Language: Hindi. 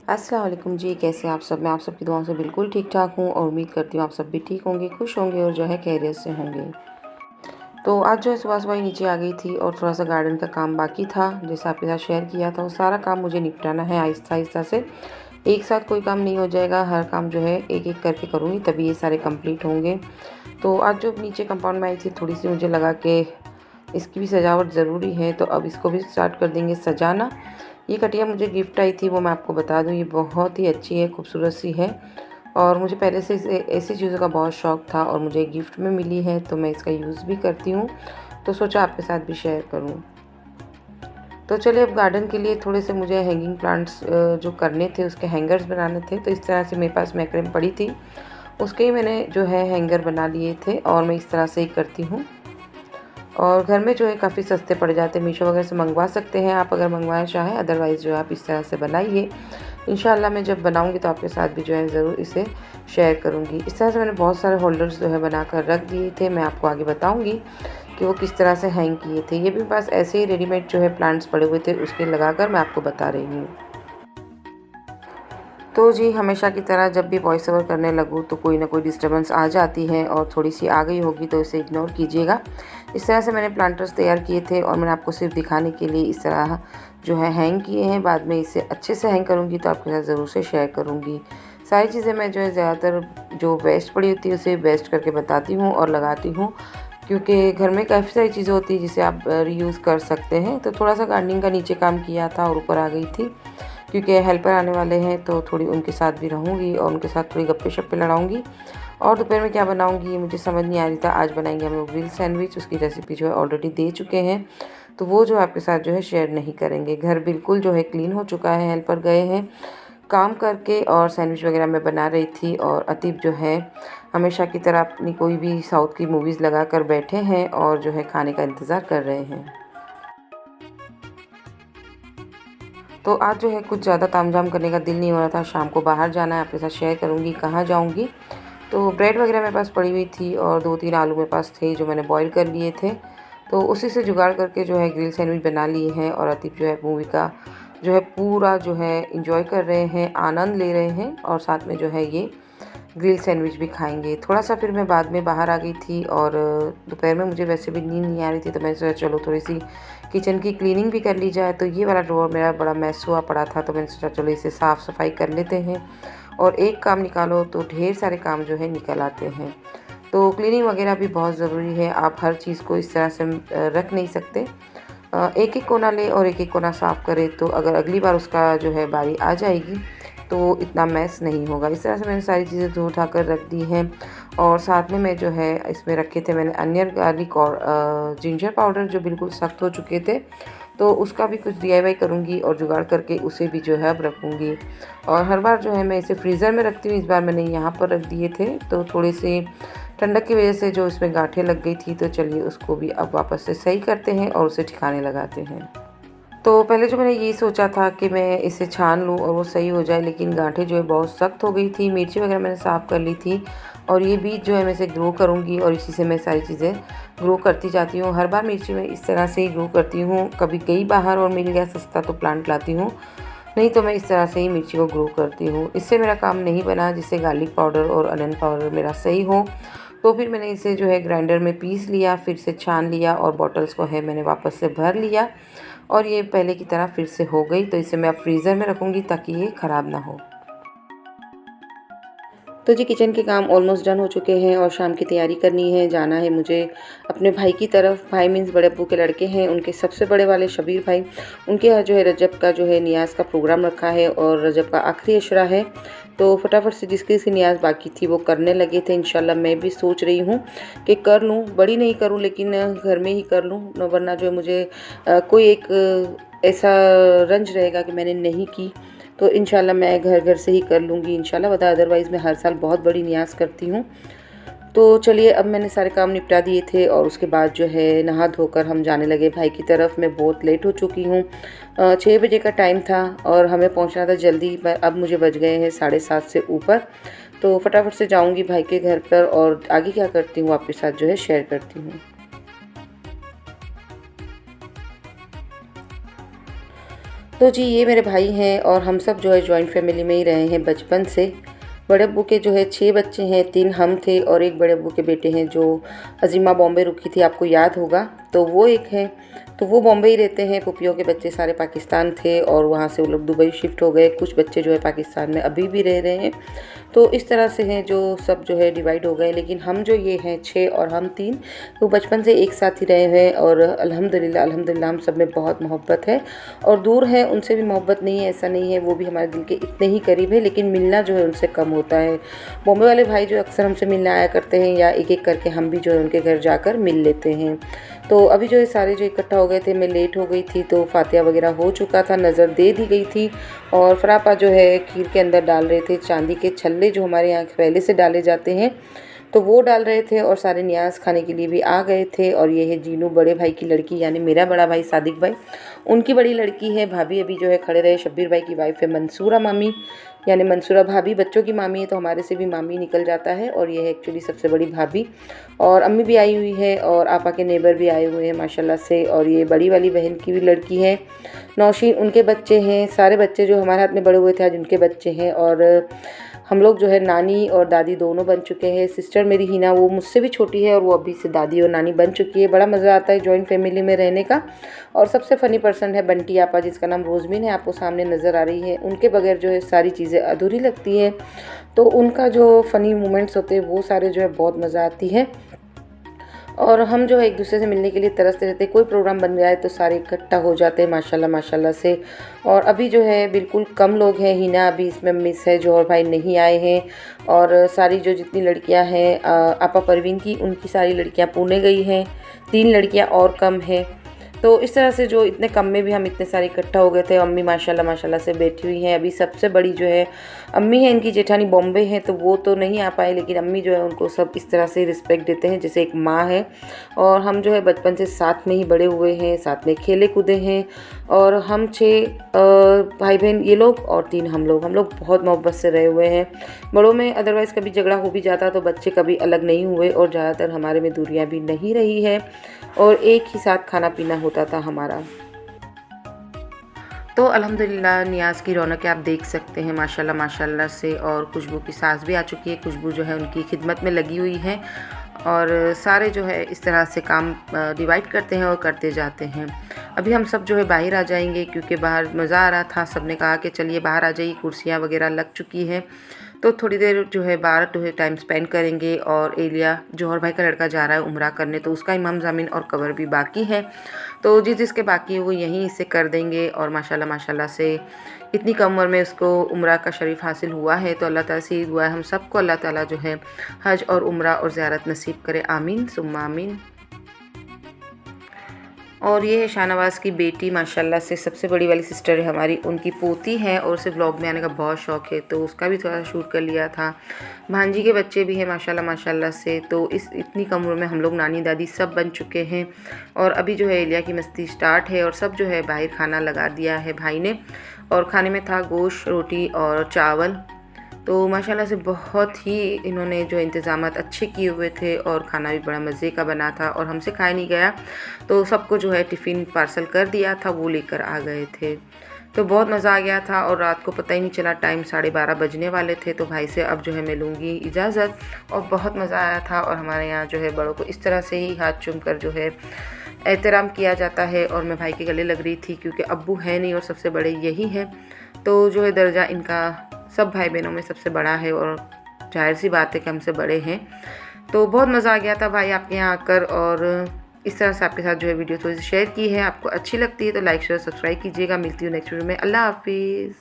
अस्सलाम वालेकुम जी, कैसे हैं आप सब? मैं आप सबकी दुआओं से बिल्कुल ठीक-ठाक हूँ और उम्मीद करती हूँ आप सब भी ठीक होंगे, खुश होंगे और जो है खैरियत से होंगे। तो आज जो है सुबह-सुबह ही नीचे आ गई थी और थोड़ा-सा गार्डन का काम बाकी था, जैसा आपके साथ शेयर किया था, वो सारा काम मुझे निपटाना है आहिस्ता-आहिस्ता से। एक साथ कोई काम नहीं हो जाएगा, हर काम जो है एक-एक करके करूँगी तभी ये सारे कंप्लीट होंगे। तो आज जो नीचे कंपाउंड में आई थी, थोड़ी-सी मुझे लगा कि इसकी भी सजावट ज़रूरी है, तो अब इसको भी स्टार्ट कर देंगे सजाना। ये कटिया मुझे गिफ्ट आई थी, वो मैं आपको बता दूँ, ये बहुत ही अच्छी है, खूबसूरत सी है और मुझे पहले से इसे ऐसी चीज़ों का बहुत शौक़ था और मुझे गिफ्ट में मिली है, तो मैं इसका यूज़ भी करती हूँ, तो सोचा आपके साथ भी शेयर करूँ। तो चलिए, अब गार्डन के लिए थोड़े से मुझे हैंगिंग प्लांट्स जो करने थे, उसके हैंगर्स बनाने थे, तो इस तरह से मेरे पास मैक्रेम पड़ी थी, उसके ही मैंने जो है हैंगर बना लिए थे और मैं इस तरह से ही करती हूँ। और घर में जो है काफ़ी सस्ते पड़ जाते हैं, मीशो वगैरह से मंगवा सकते हैं आप अगर मंगवाना चाहें, अदरवाइज़ जो है आप इस तरह से बनाइए। इंशाल्लाह मैं जब बनाऊँगी तो आपके साथ भी जो है ज़रूर इसे शेयर करूँगी। इस तरह से मैंने बहुत सारे होल्डर्स जो है बनाकर रख दिए थे, मैं आपको आगे बताऊँगी कि वो किस तरह से हैंग किए थे। ये भी मेरे पास ऐसे ही रेडीमेड जो है प्लांट्स पड़े हुए थे, उसके लगाकर मैं आपको बता रही हूँ। तो जी, हमेशा की तरह जब भी वॉइस ओवर करने लगूँ तो कोई ना कोई डिस्टर्बेंस आ जाती है और थोड़ी-सी आ गई होगी तो इसे इग्नोर कीजिएगा। इस तरह से मैंने प्लांटर्स तैयार किए थे और मैंने आपको सिर्फ दिखाने के लिए इस तरह जो है हैंग किए हैं। बाद में इसे अच्छे से हैंग करूँगी तो आपके साथ ज़रूर से शेयर करूँगी। सारी चीज़ें मैं जो है ज़्यादातर जो वेस्ट पड़ी होती है उसे वेस्ट करके बताती हूँ और लगाती हूँ, क्योंकि घर में काफ़ी सारी चीज़ें होती हैं जिसे आप रीयूज़ कर सकते हैं। तो थोड़ा-सा गार्डनिंग का नीचे काम किया था और ऊपर आ गई थी, क्योंकि हेल्पर आने वाले हैं तो थोड़ी उनके साथ भी रहूँगी और उनके साथ थोड़ी गप्पे-शप्पे लड़ाऊँगी। और दोपहर में क्या बनाऊँगी ये मुझे समझ नहीं आ रही था। आज बनाएँगे हम लोग ग्रिल सैंडविच, उसकी रेसिपी जो है ऑलरेडी दे चुके हैं, तो वो जो आपके साथ जो है शेयर नहीं करेंगे। घर बिल्कुल जो है क्लीन हो चुका है, हेल्पर गए हैं काम करके और सैंडविच वगैरह मैं बना रही थी और अतीब जो है हमेशा की तरह अपनी कोई भी साउथ की मूवीज़ लगाकर बैठे हैं और जो है खाने का इंतज़ार कर रहे हैं। तो आज जो है कुछ ज़्यादा तामझाम करने का दिल नहीं हो रहा था, शाम को बाहर जाना है, आपके साथ शेयर करूँगी कहाँ जाऊँगी। तो ब्रेड वगैरह मेरे पास पड़ी हुई थी और 2-3 आलू मेरे पास थे जो मैंने बॉयल कर लिए थे। तो उसी से जुगाड़ करके जो है ग्रिल सैंडविच बना लिए हैं और अतीब जो है मूवी का जो है पूरा जो है एन्जॉय कर रहे हैं, आनंद ले रहे हैं और साथ में जो है ये ग्रिल सैंडविच भी खाएँगे। थोड़ा-सा फिर मैं बाद में बाहर आ गई थी और दोपहर में मुझे वैसे भी नींद नहीं आ रही थी, तो मैंने सोचा चलो थोड़ी-सी किचन की क्लीनिंग भी कर ली जाए। तो ये वाला ड्रॉअर मेरा बड़ा मेस हुआ पड़ा था, तो मैंने सोचा चलो इसे साफ़-सफ़ाई कर लेते हैं और एक काम निकालो तो ढेर सारे काम जो है निकल आते हैं। तो क्लीनिंग वगैरह भी बहुत ज़रूरी है, आप हर चीज़ को इस तरह से रख नहीं सकते। एक-एक कोना लें और एक-एक कोना साफ़ करें, तो अगर अगली बार उसका जो है बारी आ जाएगी तो इतना मैस नहीं होगा। इस तरह से मैंने सारी चीज़ें धो उठा कर रख दी हैं और साथ में मैं जो है इसमें रखे थे मैंने अनियन गार्लिक और जिंजर पाउडर जो बिल्कुल सख्त हो चुके थे, तो उसका भी कुछ डीआईवाई करूँगी और जुगाड़ करके उसे भी जो है अब रखूँगी। और हर बार जो है मैं इसे फ्रीज़र में रखती हूँ, इस बार मैंने यहाँ पर रख दिए थे, तो थोड़ी-सी ठंडक की वजह से जो इसमें गाँठें लग गई थी, तो चलिए उसको भी अब वापस से सही करते हैं और उसे ठिकाने लगाते हैं। तो पहले जो मैंने ये सोचा था कि मैं इसे छान लूँ और वो सही हो जाए, लेकिन गाँठें जो है बहुत सख्त हो गई थी। मिर्ची वगैरह मैंने साफ़ कर ली थी और ये बीज जो है मैं इसे ग्रो करूँगी और इसी से मैं सारी चीज़ें ग्रो करती जाती हूँ। हर बार मिर्ची मैं इस तरह से ही ग्रो करती हूँ, कभी गई बाहर और मिल गया सस्ता तो प्लांट लाती हूँ, नहीं तो मैं इस तरह से ही मिर्ची को ग्रो करती हूँ। इससे मेरा काम नहीं बना जिससे गार्लिक पाउडर और अनियन पाउडर मेरा सही हो, तो फिर मैंने इसे जो है ग्राइंडर में पीस लिया, फिर से छान लिया और बॉटल्स को है मैंने वापस से भर लिया और ये पहले की तरह फिर से हो गई। तो इसे मैं अब फ्रीज़र में रखूँगी ताकि ये ख़राब ना हो। तो जी, किचन के काम ऑलमोस्ट डन हो चुके हैं और शाम की तैयारी करनी है, जाना है मुझे अपने भाई की तरफ। भाई मीन्स बड़े अब्बू के लड़के हैं, उनके सबसे बड़े वाले शबीर भाई, उनके यहाँ जो है रजब का जो है नियाज़ का प्रोग्राम रखा है और रजब का आखिरी अशरा है। तो फटाफट से जिसकी नियाज़ बाकी थी वो करने लगे थे। इंशाल्लाह मैं भी सोच रही हूँ कि कर लूँ, बड़ी नहीं करूँ लेकिन घर में ही कर लूँ, वरना जो है मुझे कोई एक ऐसा रंज रहेगा कि मैंने नहीं की। तो इंशाल्लाह मैं घर-घर से ही कर लूँगी इंशाल्लाह, वरना अदरवाइज़ मैं हर साल बहुत बड़ी नियाज़ करती हूँ। तो चलिए, अब मैंने सारे काम निपटा दिए थे और उसके बाद जो है नहा धोकर हम जाने लगे भाई की तरफ। मैं बहुत लेट हो चुकी हूँ, 6 बजे का टाइम था और हमें पहुँचना था जल्दी, पर अब मुझे बज गए हैं 7:30 से ऊपर। तो फटाफट से जाऊँगी भाई के घर पर और आगे क्या करती हूँ आपके साथ जो है शेयर करती हूँ। तो जी ये मेरे भाई हैं और हम सब जो है जॉइंट फैमिली में ही रहे हैं बचपन से। बड़े अब्बू के जो है 6 बच्चे हैं, 3 हम थे और एक बड़े अब्बू के बेटे हैं जो अज़ीमा बॉम्बे रुकी थी, आपको याद होगा, तो वो एक है। तो वो बॉम्बे ही रहते हैं। फूफियों के बच्चे सारे पाकिस्तान थे और वहाँ से वो लोग दुबई शिफ्ट हो गए। कुछ बच्चे जो है पाकिस्तान में अभी भी रह रहे हैं। तो इस तरह से हैं जो सब जो है डिवाइड हो गए। लेकिन हम जो ये हैं 6 और हम 3, वो बचपन से एक साथ ही रहे हैं और अल्हम्दुलिल्लाह अल्हम्दुलिल्लाह हम सब में बहुत मोहब्बत है। और दूर हैं उनसे भी मोहब्बत नहीं है, ऐसा नहीं है, वो भी हमारे दिल के इतने ही करीब है, लेकिन मिलना जो है उनसे कम होता है। बॉम्बे वाले भाई जो अक्सर हमसे मिलने आया करते हैं या एक एक करके हम भी जो है उनके घर जाकर मिल लेते हैं। तो अभी जो है सारे जो इकट्ठा हो गए थे, मैं लेट हो गई थी तो फातिया वगैरह हो चुका था, नज़र दे दी गई थी। और फरापा जो है खीर के अंदर डाल रहे थे चांदी के छल्ले जो हमारे यहाँ पहले से डाले जाते हैं, तो वो डाल रहे थे और सारे न्याज खाने के लिए भी आ गए थे। और ये है जीनू बड़े भाई की लड़की, यानी मेरा बड़ा भाई सादिक भाई, उनकी बड़ी लड़की है। भाभी अभी जो है खड़े रहे। शब्बीर भाई की वाइफ है मंसूरा मामी, यानी मंसूरा भाभी बच्चों की मामी है, तो हमारे से भी मामी निकल जाता है। और ये है एक्चुअली सबसे बड़ी भाभी। और अम्मी भी आई हुई है और आपा के नेबर भी आए हुए हैं माशाल्लाह से। और ये बड़ी वाली बहन की भी लड़की है नौशीन, उनके बच्चे हैं। सारे बच्चे जो हमारे हाथ में बड़े हुए थे आज उनके बच्चे हैं। और हम लोग जो है नानी और दादी दोनों बन चुके हैं। सिस्टर मेरी हिना वो मुझसे भी छोटी है और वो अभी से दादी और नानी बन चुकी है। बड़ा मज़ा आता है जॉइंट फैमिली में रहने का। और सबसे फ़नी पर्सन है बंटी आपा, जिसका नाम रोजमीन है, आपको सामने नज़र आ रही है। उनके बगैर जो है सारी चीज़ें अधूरी लगती हैं। तो उनका जो फ़नी मोमेंट्स होते हैं वो सारे जो है बहुत मज़ा आती है। और हम जो है एक दूसरे से मिलने के लिए तरसते रहते हैं। कोई प्रोग्राम बन गया है तो सारे इकट्ठा हो जाते हैं माशाल्लाह माशाल्लाह से। और अभी जो है बिल्कुल कम लोग हैं। हिना अभी इसमें मिस है, जौहर भाई नहीं आए हैं। और सारी जो जितनी लड़कियां हैं आपा परवीन की, उनकी सारी लड़कियां पुणे गई हैं। 3 लड़कियां और कम हैं। तो इस तरह से जो इतने कम में भी हम इतने सारे इकट्ठा हो गए थे। अम्मी माशाल्लाह माशाल्लाह से बैठी हुई हैं। अभी सबसे बड़ी जो है अम्मी है, इनकी जेठानी बॉम्बे हैं, तो वो तो नहीं आ पाए, लेकिन अम्मी जो है उनको सब इस तरह से रिस्पेक्ट देते हैं जैसे एक माँ है। और हम जो है बचपन से साथ में ही बड़े हुए हैं, साथ में खेले कूदे हैं। और हम 6 भाई बहन ये लोग और 3 हम लोग बहुत मोहब्बत से रहे हुए हैं बड़ों में। अदरवाइज़ कभी झगड़ा हो भी जाता तो बच्चे कभी अलग नहीं हुए और ज़्यादातर हमारे में दूरियां भी नहीं रही है और एक ही साथ खाना पीना होता था हमारा। तो अल्हम्दुलिल्लाह नियाज़ की रौनक आप देख सकते हैं माशाल्लाह माशाल्लाह से। और खुशबू की सास भी आ चुकी है। खुशबू जो है उनकी खिदमत में लगी हुई है। और सारे जो है इस तरह से काम डिवाइड करते हैं और करते जाते हैं। अभी हम सब जो है बाहर आ जाएंगे क्योंकि बाहर मज़ा आ रहा था। सब ने कहा कि चलिए बाहर आ जाइए, कुर्सियाँ वगैरह लग चुकी हैं, तो थोड़ी देर जो है बाहर जो है टाइम स्पेंड करेंगे। और एलिया जौहर भाई का लड़का जा रहा है उम्रा करने, तो उसका इमाम ज़मीन और कवर भी बाकी है। तो जिसके बाकी है वो यहीं इसे कर देंगे। और माशाल्लाह माशाल्लाह से इतनी कम उम्र में उसको उम्रा का शरीफ हासिल हुआ है। तो अल्लाह ताला से ये दुआ है हम सबको अल्लाह ताला जो है हज और उम्रा और ज़ियारत नसीब करे, आमीन सुम्मा आमीन। और ये है शाहनवाज़ की बेटी, माशाल्लाह से सबसे बड़ी वाली सिस्टर है हमारी, उनकी पोती है और उसे व्लॉग में आने का बहुत शौक़ है, तो उसका भी थोड़ा शूट कर लिया था। भांजी के बच्चे भी हैं माशाल्लाह माशाल्लाह से। तो इस इतनी कम उम्र में हम लोग नानी दादी सब बन चुके हैं। और अभी जो है एलिया की मस्ती स्टार्ट है और सब जो है बाहर खाना लगा दिया है भाई ने। और खाने में था गोश्त, रोटी और चावल। तो माशाल्लाह से बहुत ही इन्होंने जो इंतज़ामात अच्छे किए हुए थे और खाना भी बड़ा मज़े का बना था। और हमसे खाया नहीं गया तो सबको जो है टिफ़िन पार्सल कर दिया था, वो लेकर आ गए थे। तो बहुत मज़ा आ गया था और रात को पता ही नहीं चला, टाइम 12:30 बजने वाले थे। तो भाई से अब जो है मैं लूँगी इजाज़त। और बहुत मज़ा आया था। और हमारे यहाँ जो है बड़ों को इस तरह से ही हाथ चूम कर जो है एहतराम किया जाता है। और मैं भाई के गले लग रही थी क्योंकि अब्बू है नहीं और सबसे बड़े यही है, तो जो है दर्जा इनका सब भाई बहनों में सबसे बड़ा है और जाहिर सी बात है कि हमसे बड़े हैं। तो बहुत मज़ा आ गया था भाई आपके यहाँ आकर। और इस तरह से आपके साथ जो है वीडियो थोड़ी सी शेयर की है। आपको अच्छी लगती है तो लाइक शेयर सब्सक्राइब कीजिएगा। मिलती हूँ नेक्स्ट वीडियो में। अल्लाह हाफिज़।